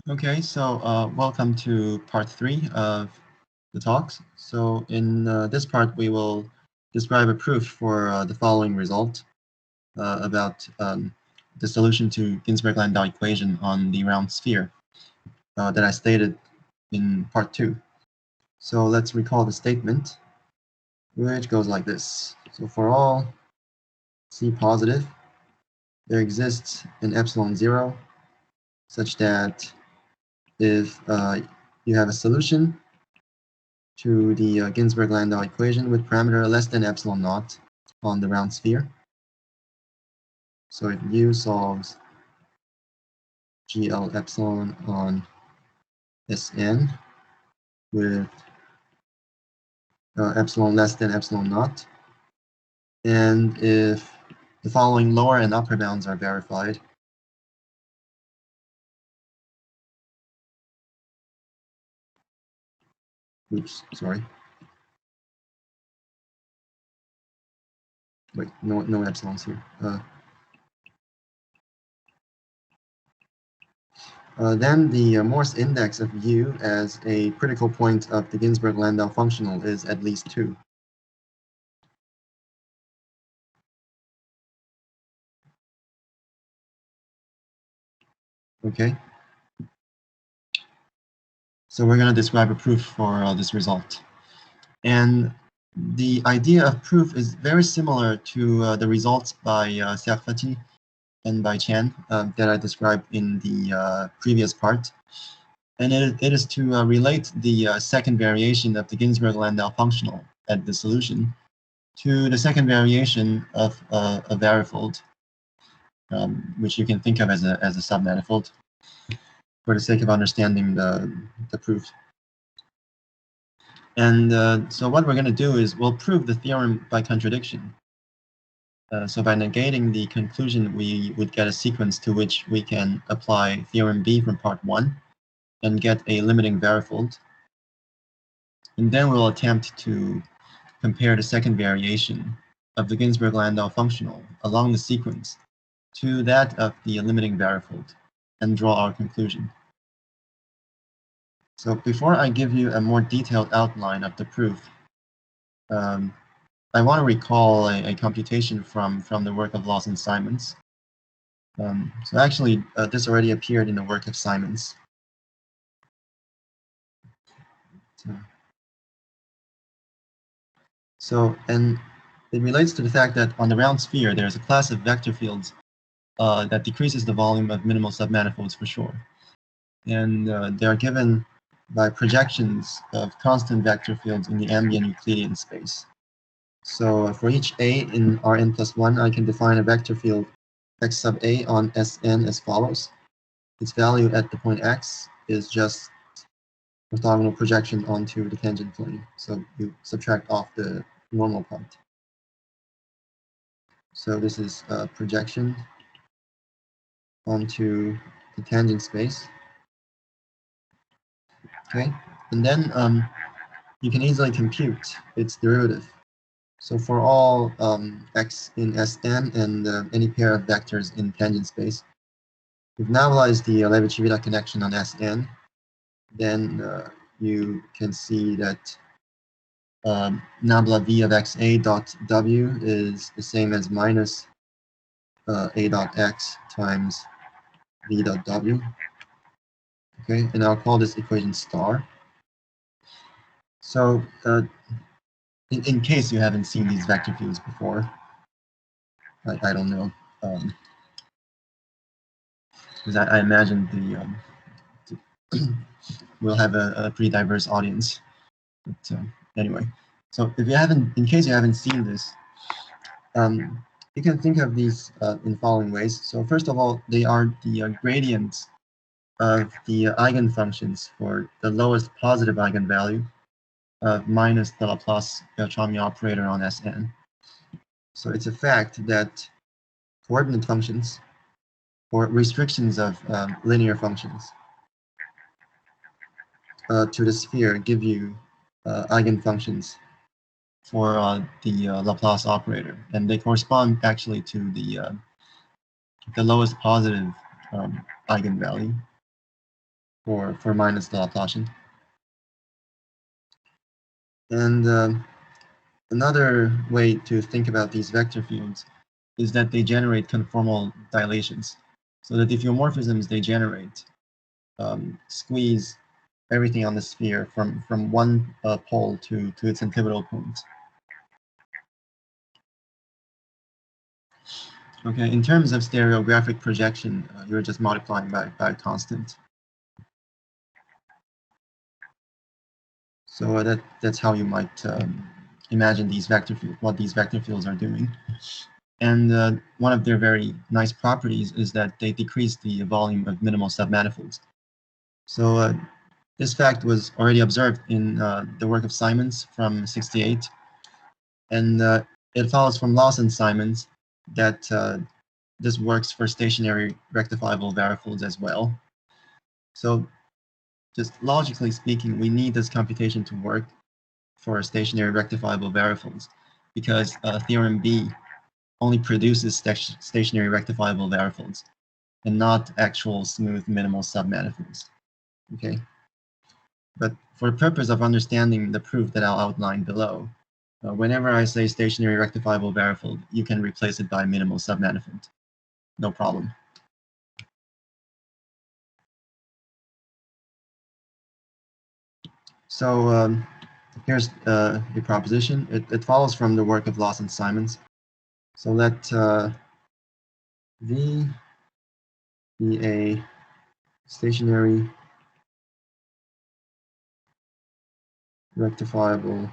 Okay, so welcome to part 3 of the talks. So in this part, we will describe a proof for the following result about the solution to Ginzburg-Landau equation on the round sphere that I stated in part 2. So let's recall the statement, which goes like this. So for all C positive, there exists an epsilon 0 such that if you have a solution to the Ginzburg-Landau equation with parameter less than epsilon naught on the round sphere. So if U solves GL epsilon on Sn with epsilon less than epsilon naught, and if the following lower and upper bounds are verified, oops, sorry. Wait, no epsilons here. Then the Morse index of U as a critical point of the Ginzburg-Landau functional is at least 2. Okay. So we're going to describe a proof for this result. And the idea of proof is very similar to the results by Serfati and by Chen that I described in the previous part. And it is to relate the second variation of the Ginzburg-Landau functional at the solution to the second variation of a varifold, which you can think of as a submanifold for the sake of understanding the proof. And so what we're going to do is we'll prove the theorem by contradiction. So by negating the conclusion, we would get a sequence to which we can apply theorem B from part 1 and get a limiting varifold. And then we'll attempt to compare the second variation of the Ginzburg-Landau functional along the sequence to that of the limiting varifold and draw our conclusion. So before I give you a more detailed outline of the proof, I want to recall a computation from the work of Lawson-Simons. So actually, this already appeared in the work of Simons. And it relates to the fact that on the round sphere, there's a class of vector fields that decreases the volume of minimal submanifolds for sure. And they are given by projections of constant vector fields in the ambient Euclidean space. So for each A in Rn plus 1, I can define a vector field x sub A on Sn as follows. Its value at the point x is just orthogonal projection onto the tangent plane. So you subtract off the normal part. So this is a projection onto the tangent space. Okay, and then you can easily compute its derivative. So for all x in Sn and any pair of vectors in tangent space, we've normalized the Levi-Civita connection on Sn. Then you can see that nabla v of xa dot w is the same as minus a dot x times v dot w. Okay, and I'll call this equation star. So in case you haven't seen these vector fields before, I don't know, because I imagine we'll have a pretty diverse audience. But anyway, so if you haven't, in case you haven't seen this, you can think of these in following ways. So first of all, they are the gradients of the eigenfunctions for the lowest positive eigenvalue of minus the Laplace Beltrami operator on Sn. So it's a fact that coordinate functions or restrictions of linear functions to the sphere give you eigenfunctions for the Laplace operator, and they correspond actually to the lowest positive eigenvalue. for minus the Laplacian. And another way to think about these vector fields is that they generate conformal dilations. So that the diffeomorphisms they generate squeeze everything on the sphere from one pole to its antipodal point. Okay, in terms of stereographic projection, you're just multiplying by a constant. So that's how you might imagine these vector fields, what these vector fields are doing. And one of their very nice properties is that they decrease the volume of minimal submanifolds. So this fact was already observed in the work of Simons from '68, and it follows from Lawson-Simons that this works for stationary rectifiable varifolds as well. So just logically speaking, we need this computation to work for stationary rectifiable varifolds because theorem B only produces stationary rectifiable varifolds and not actual smooth minimal submanifolds. Okay, but for the purpose of understanding the proof that I'll outline below, whenever I say stationary rectifiable varifold, you can replace it by minimal submanifold. No problem. So here's the proposition. It follows from the work of Lawson-Simons. So let V be a stationary rectifiable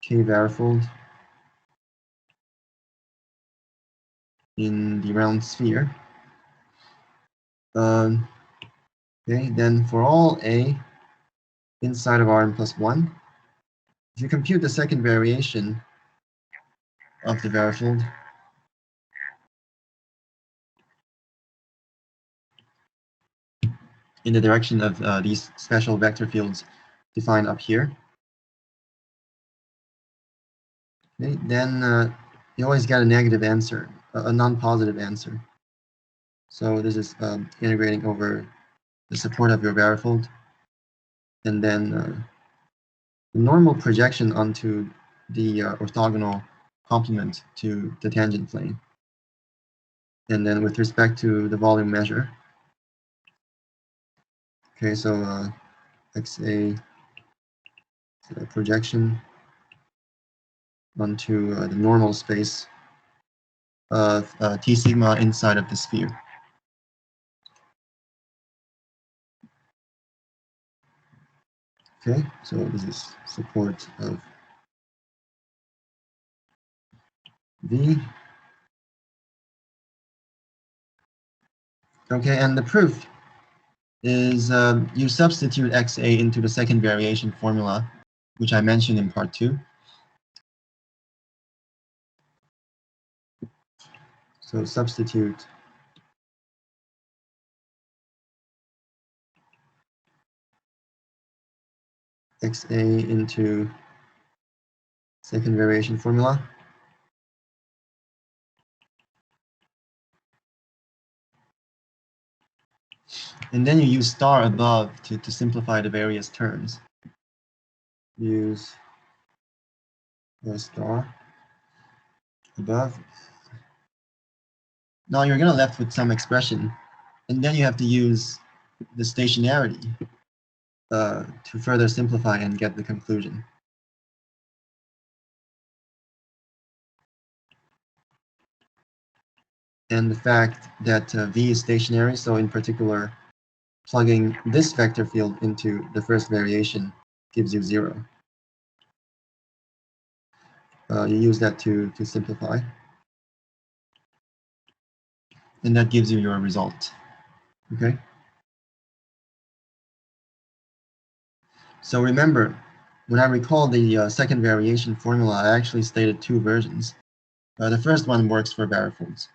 K-varifold in the round sphere. Okay, then for all A inside of Rn plus 1, if you compute the second variation of the varifold, in the direction of these special vector fields defined up here, okay, then you always get a negative answer, a non-positive answer. So this is integrating over the support of your varifold, and then the normal projection onto the orthogonal complement to the tangent plane. And then with respect to the volume measure, okay, so XA projection onto the normal space of T sigma inside of the sphere. Okay, so this is support of V. Okay, and the proof is you substitute XA into the second variation formula, which I mentioned in part 2. So substitute XA into second variation formula. And then you use star above to simplify the various terms. Use the star above. Now you're going to left with some expression, and then you have to use the stationarity to further simplify and get the conclusion. And the fact that V is stationary, so in particular, plugging this vector field into the first variation gives you 0. You use that to simplify. And that gives you your result. Okay? So remember, when I recall the second variation formula, I actually stated 2 versions. The first one works for varifolds.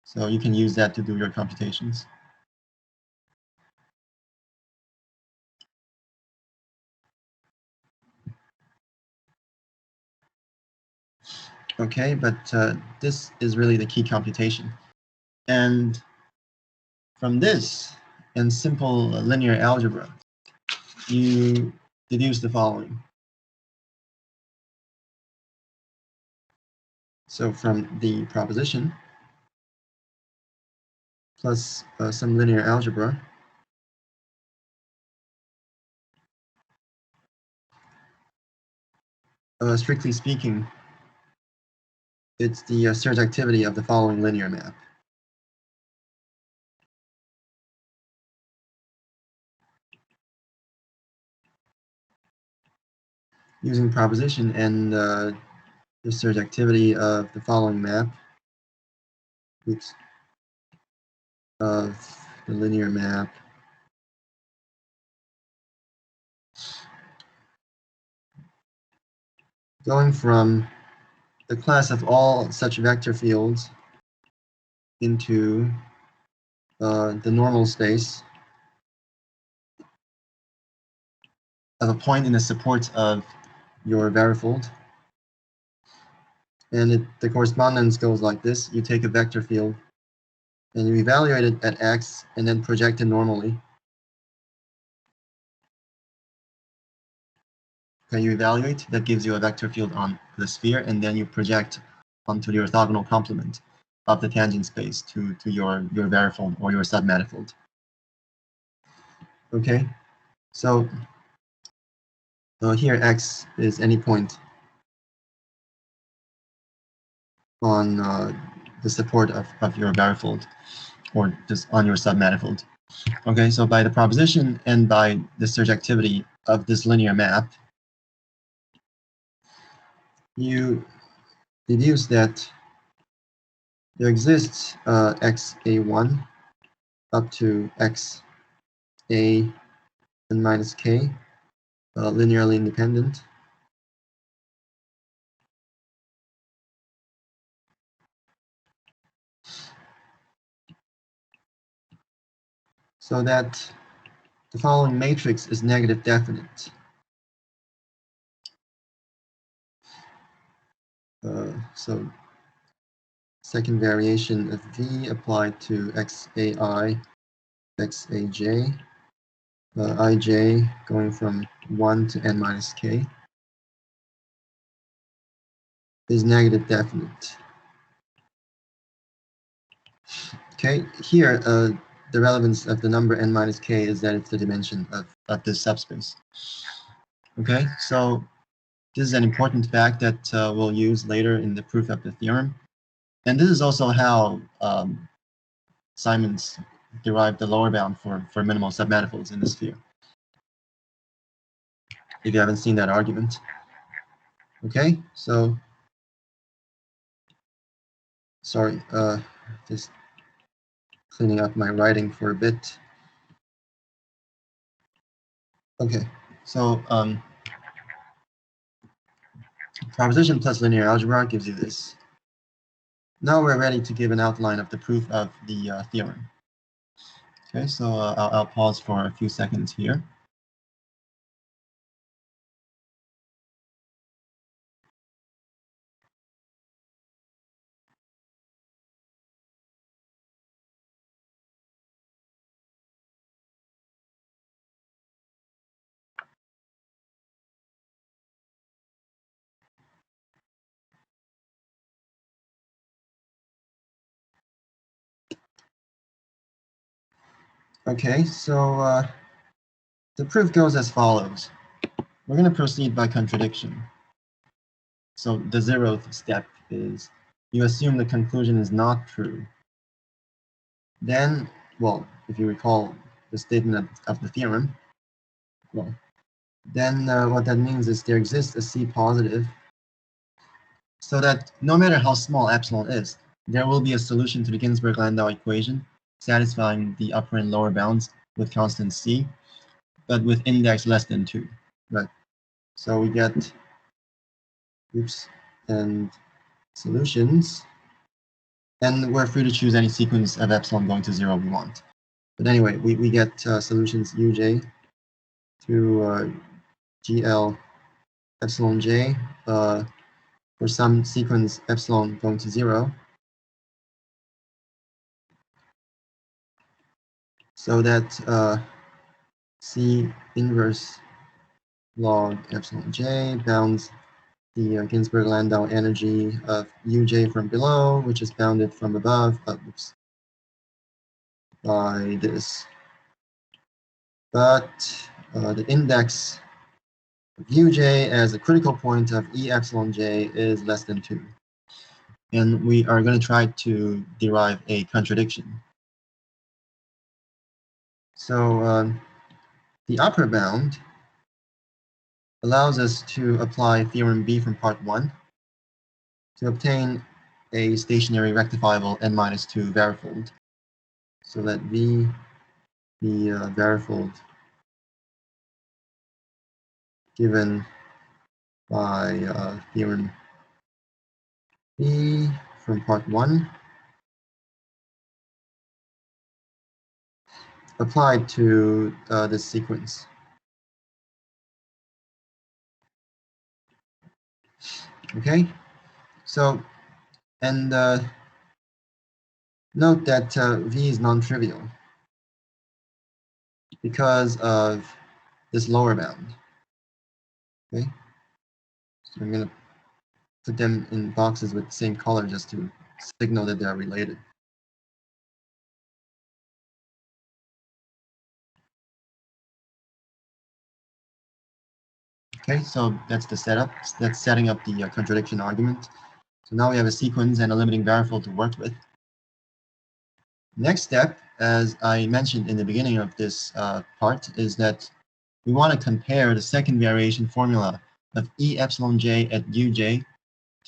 So you can use that to do your computations. Okay, but this is really the key computation. And From this and simple linear algebra, you deduce the following. So from the proposition plus some linear algebra, strictly speaking, it's the surjectivity of the following linear map. Using proposition and the surjectivity of the following map, of the linear map, going from the class of all such vector fields into the normal space of a point in the support of your varifold. And the correspondence goes like this. You take a vector field and you evaluate it at x and then project it normally. Okay, you evaluate, that gives you a vector field on the sphere, and then you project onto the orthogonal complement of the tangent space to your varifold or your submanifold. Okay, so here x is any point on the support of your varifold or just on your submanifold. Okay, so by the proposition and by the surjectivity of this linear map, you deduce that there exists xa1 up to xa and minus k, linearly independent. So that the following matrix is negative definite. So second variation of V applied to xai, xaj, ij going from 1 to n minus k is negative definite. Okay, here the relevance of the number n minus k is that it's the dimension of this subspace. Okay, so this is an important fact that we'll use later in the proof of the theorem. And this is also how Simons derived the lower bound for minimal submanifolds in the sphere. If you haven't seen that argument. Okay, so sorry, just cleaning up my writing for a bit. Okay, so proposition plus linear algebra gives you this. Now we're ready to give an outline of the proof of the theorem. Okay, so I'll pause for a few seconds here. Okay, so the proof goes as follows. We're going to proceed by contradiction. So the 0th step is you assume the conclusion is not true. Then, well, if you recall the statement of the theorem, well, then what that means is there exists a C positive so that no matter how small epsilon is, there will be a solution to the Ginzburg-Landau equation satisfying the upper and lower bounds with constant C, but with index less than 2, right? So we get, and solutions, and we're free to choose any sequence of epsilon going to 0 we want. But anyway, we get solutions uj to gl epsilon j for some sequence epsilon going to 0. so that C inverse log epsilon j bounds the Ginzburg-Landau energy of uj from below, which is bounded from above by this. But the index of uj as a critical point of E epsilon j is less than 2. And we are going to try to derive a contradiction. So the upper bound allows us to apply theorem B from part 1 to obtain a stationary rectifiable n-2 varifold. So let V be varifold given by theorem B from part 1 applied to this sequence. Okay, so, and note that V is non-trivial because of this lower bound. Okay, so I'm going to put them in boxes with the same color just to signal that they are related. Okay, so that's the setup. That's setting up the contradiction argument. So now we have a sequence and a limiting variable to work with. Next step, as I mentioned in the beginning of this part, is that we want to compare the second variation formula of E epsilon j at uj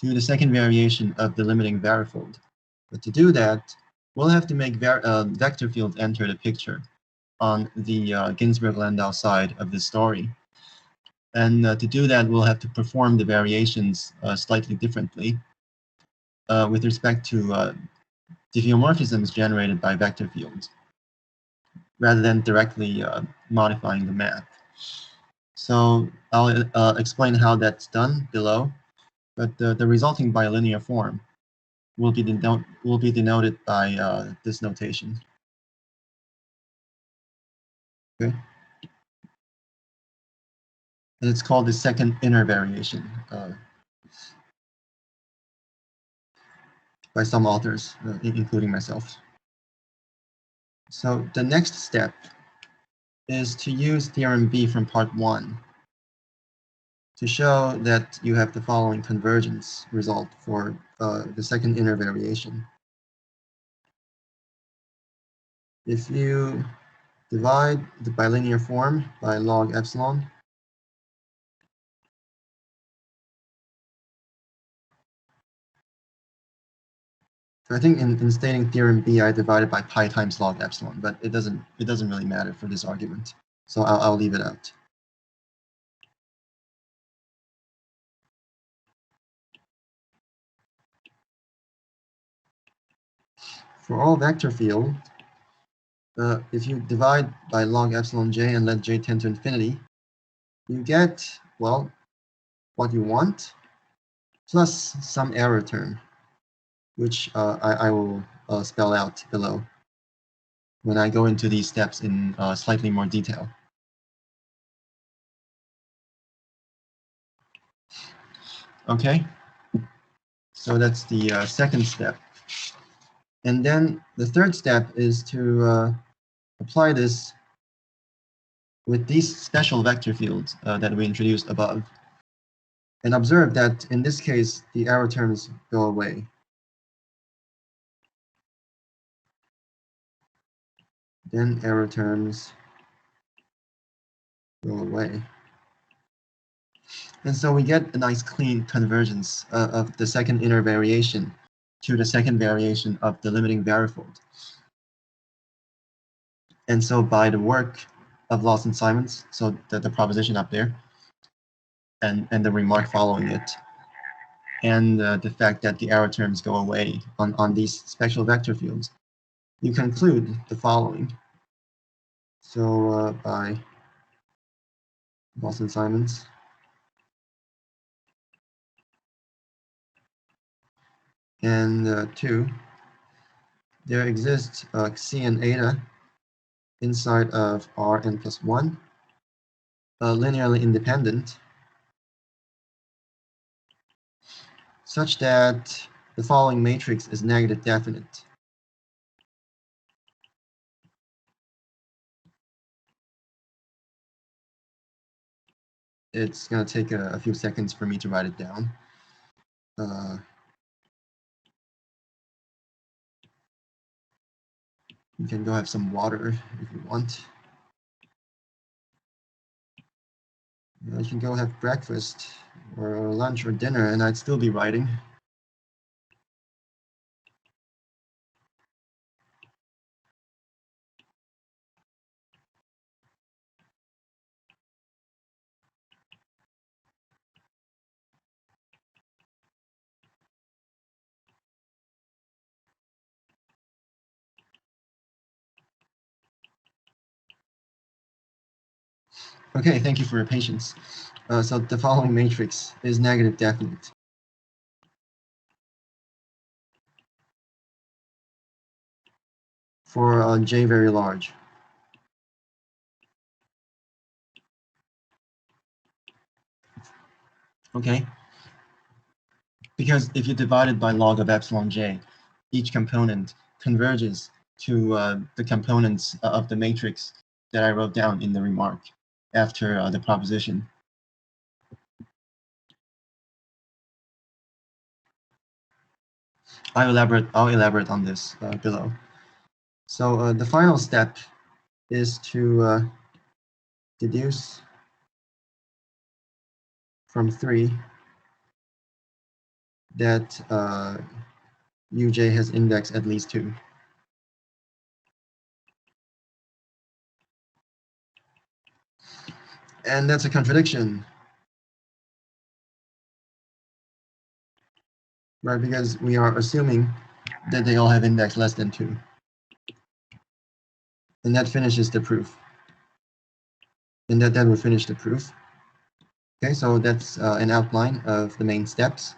to the second variation of the limiting varifold. But to do that, we'll have to make vector fields enter the picture on the Ginzburg-Landau side of the story. And to do that, we'll have to perform the variations slightly differently with respect to diffeomorphisms generated by vector fields, rather than directly modifying the map. So I'll explain how that's done below, but the resulting bilinear form will be denoted by this notation. Okay. And it's called the second inner variation by some authors, including myself. So the next step is to use theorem B from part 1 to show that you have the following convergence result for the second inner variation. If you divide the bilinear form by log epsilon, so I think in stating theorem B, I divided by pi times log epsilon, but it doesn't really matter for this argument, so I'll leave it out. For all vector field, if you divide by log epsilon j and let j tend to infinity, you get, well, what you want, plus some error term, which I will spell out below when I go into these steps in slightly more detail. Okay, so that's the second step. And then the third step is to apply this with these special vector fields that we introduced above. And observe that in this case, the error terms go away. Then error terms go away. And so we get a nice clean convergence of the second inner variation to the second variation of the limiting varifold. And so by the work of Lawson-Simons, so the proposition up there, and the remark following it, and the fact that the error terms go away on these special vector fields, you conclude the following. So by Lawson-Simons, and 2, there exists C and eta inside of Rn plus 1, linearly independent, such that the following matrix is negative definite. It's going to take a few seconds for me to write it down. You can go have some water if you want. You can go have breakfast or lunch or dinner, and I'd still be writing. Okay, thank you for your patience. So the following matrix is negative definite. For J very large. Okay? Because if you divide it by log of epsilon j, each component converges to the components of the matrix that I wrote down in the remark after the proposition. I'll elaborate on this below. So the final step is to deduce from 3 that uj has index at least 2. And that's a contradiction, right? Because we are assuming that they all have index less than 2. And that finishes the proof. And that will finish the proof. Okay, so that's an outline of the main steps.